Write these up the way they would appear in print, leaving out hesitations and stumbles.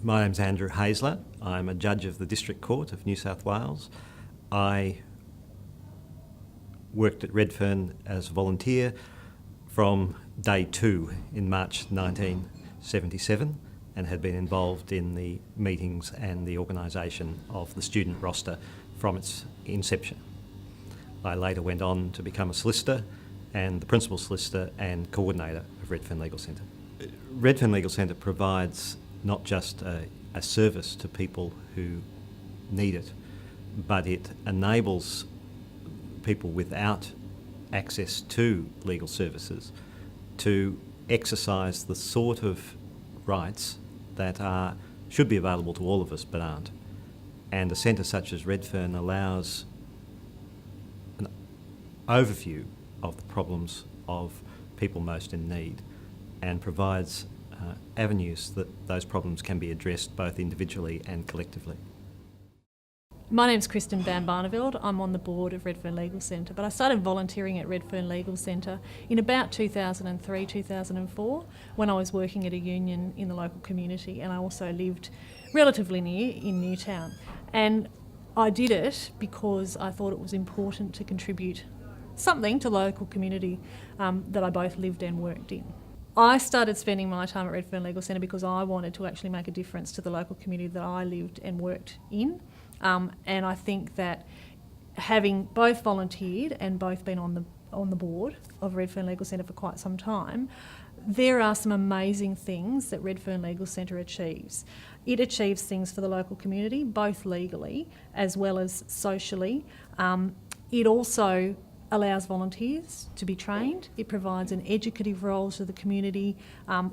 My name's Andrew Heasler. I'm a judge of the District Court of New South Wales. I worked at Redfern as a volunteer from day 2 in March 1977 and had been involved in the meetings and the organisation of the student roster from its inception. I later went on to become a solicitor and the principal solicitor and coordinator of Redfern Legal Centre. Redfern Legal Centre provides not just a service to people who need it, but it enables people without access to legal services to exercise the sort of rights that should be available to all of us but aren't. And a centre such as Redfern allows an overview of the problems of people most in need and provides avenues that those problems can be addressed both individually and collectively. My name's Kristin van Barneveld. I'm on the board of Redfern Legal Centre, but I started volunteering at Redfern Legal Centre in about 2003-2004 when I was working at a union in the local community, and I also lived relatively near in Newtown. And I did it because I thought it was important to contribute something to the local community that I both lived and worked in. I started spending my time at Redfern Legal Centre because I wanted to actually make a difference to the local community that I lived and worked in. And I think that having both volunteered and both been on the board of Redfern Legal Centre for quite some time, there are some amazing things that Redfern Legal Centre achieves. It achieves things for the local community, both legally as well as socially. It also allows volunteers to be trained. It provides an educative role to the community,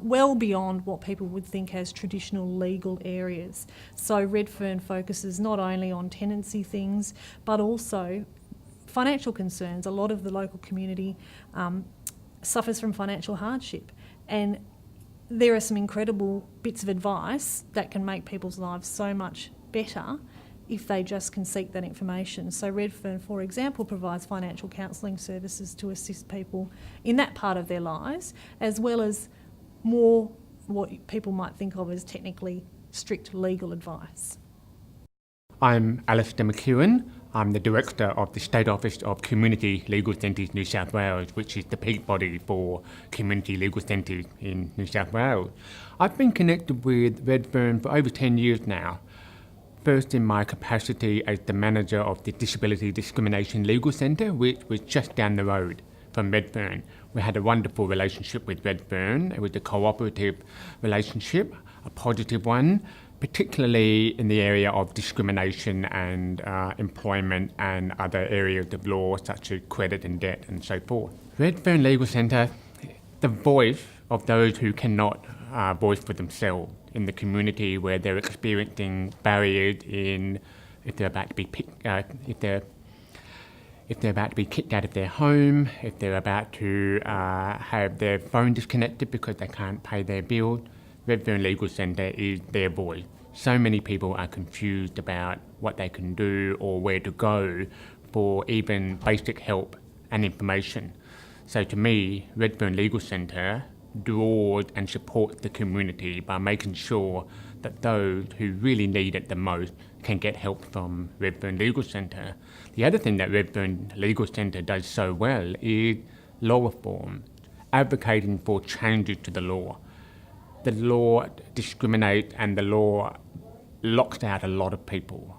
well beyond what people would think as traditional legal areas. So Redfern focuses not only on tenancy things, but also financial concerns. A lot of the local community suffers from financial hardship, and there are some incredible bits of advice that can make people's lives so much better if they just can seek that information. So Redfern, for example, provides financial counselling services to assist people in that part of their lives, as well as more what people might think of as technically strict legal advice. I'm Alastair McEwin. I'm the Director of the State Office of Community Legal Centres New South Wales, which is the peak body for community legal centres in New South Wales. I've been connected with Redfern for over 10 years now. First in my capacity as the manager of the Disability Discrimination Legal Centre, which was just down the road from Redfern. We had a wonderful relationship with Redfern. It was a cooperative relationship, a positive one, particularly in the area of discrimination and employment and other areas of law such as credit and debt and so forth. Redfern Legal Centre, the voice of those who cannot voice for themselves in the community where they're experiencing barriers in if they're about to be kicked out of their home, if they're about to have their phone disconnected because they can't pay their bill. Redfern Legal Centre is their voice. So many people are confused about what they can do or where to go for even basic help and information. So to me, Redfern Legal Centre draws and supports the community by making sure that those who really need it the most can get help from Redfern Legal Centre. The other thing that Redfern Legal Centre does so well is law reform, advocating for changes to the law. The law discriminates and the law locks out a lot of people.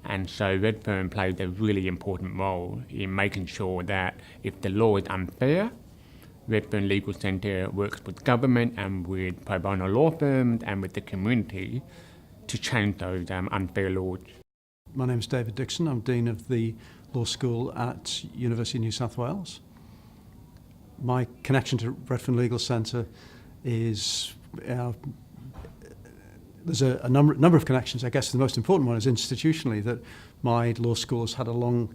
And so Redfern plays a really important role in making sure that if the law is unfair, Redfern Legal Centre works with government and with pro bono law firms and with the community to change those unfair laws. My name is David Dixon. I'm Dean of the Law School at University of New South Wales. My connection to Redfern Legal Centre is, there's a number of connections. I guess the most important one is institutionally that my law school has had a long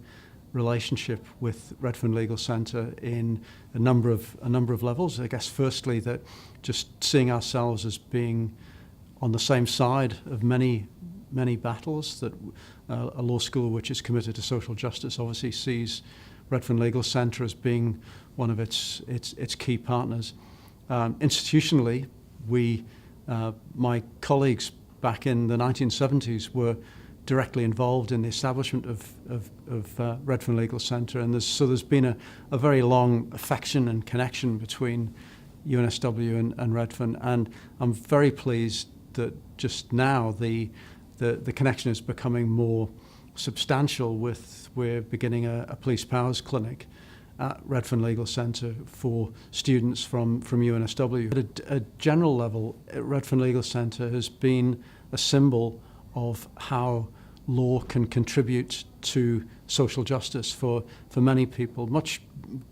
relationship with Redfern Legal Centre in a number of levels. I guess firstly that just seeing ourselves as being on the same side of many battles, that a law school which is committed to social justice obviously sees Redfern Legal Centre as being one of its key partners. Institutionally, my colleagues back in the 1970s were directly involved in the establishment of Redfern Legal Centre, and there's been a very long affection and connection between UNSW and Redfern, and I'm very pleased that just now the connection is becoming more substantial. We're beginning a police powers clinic at Redfern Legal Centre for students from UNSW. At a general level, Redfern Legal Centre has been a symbol of how law can contribute to social justice for many people, much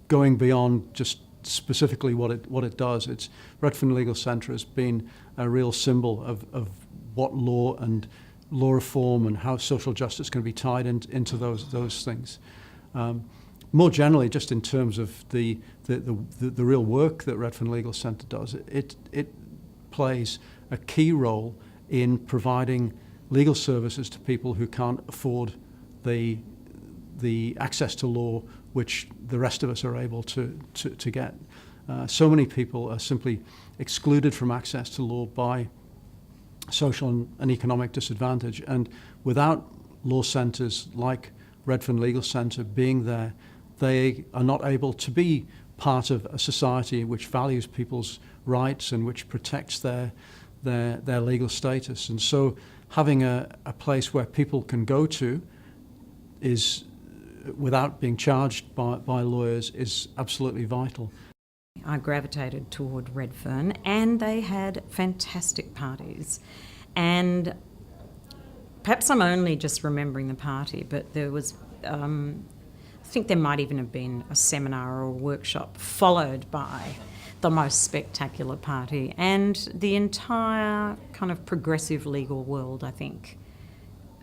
going beyond just specifically what it does. Redfern Legal Centre has been a real symbol of what law and law reform and how social justice can be tied into those things. More generally, just in terms of the real work that Redfern Legal Centre does, it plays a key role in providing legal services to people who can't afford the access to law which the rest of us are able to get. So many people are simply excluded from access to law by social and economic disadvantage, and without law centres like Redfern Legal Centre being there, they are not able to be part of a society which values people's rights and which protects their legal status. And so having a place where people can go to is, without being charged by lawyers, is absolutely vital. I gravitated toward Redfern, and they had fantastic parties. And perhaps I'm only just remembering the party, but there was, I think there might even have been a seminar or a workshop followed by the most spectacular party, and the entire kind of progressive legal world, I think,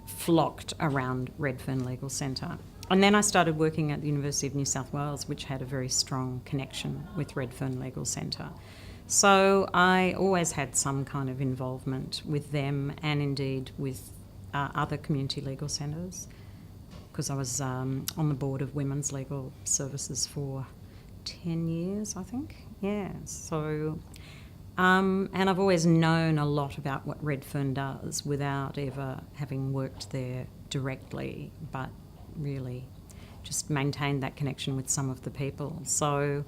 flocked around Redfern Legal Centre. And then I started working at the University of New South Wales, which had a very strong connection with Redfern Legal Centre. So I always had some kind of involvement with them, and indeed with other community legal centres, because I was on the board of Women's Legal Services for 10 years, I think. Yeah, so, and I've always known a lot about what Redfern does without ever having worked there directly, but really just maintained that connection with some of the people. So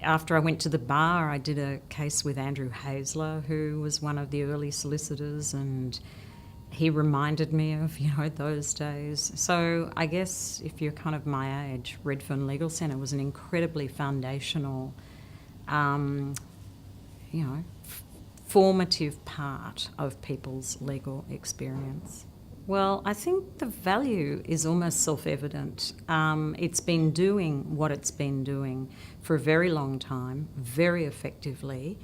after I went to the bar, I did a case with Andrew Heasler, who was one of the early solicitors, and he reminded me of, those days. So I guess if you're kind of my age, Redfern Legal Centre was an incredibly foundational, formative part of people's legal experience. Well, I think the value is almost self-evident. It's been doing what it's been doing for a very long time, very effectively,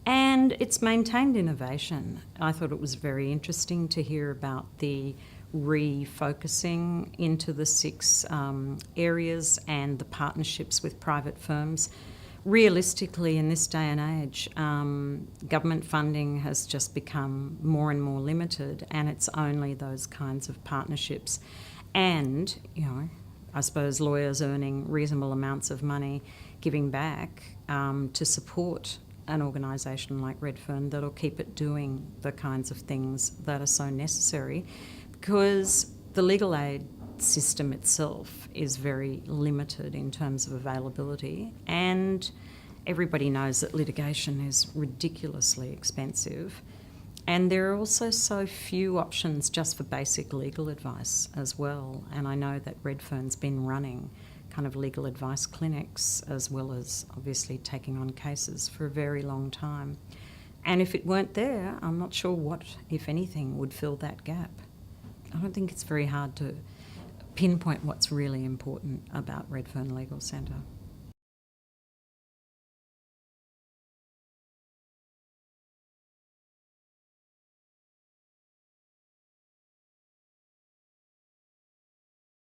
and it's maintained innovation. I thought it was very interesting to hear about the refocusing into the 6 areas and the partnerships with private firms. Realistically, in this day and age, government funding has just become more and more limited, and it's only those kinds of partnerships. And, I suppose lawyers earning reasonable amounts of money giving back to support an organisation like Redfern that'll keep it doing the kinds of things that are so necessary, because the legal aid system itself is very limited in terms of availability, and everybody knows that litigation is ridiculously expensive, and there are also so few options just for basic legal advice as well. And I know that Redfern's been running kind of legal advice clinics as well as obviously taking on cases for a very long time, and if it weren't there, I'm not sure what, if anything, would fill that gap. I don't think it's very hard to pinpoint what's really important about Redfern Legal Centre.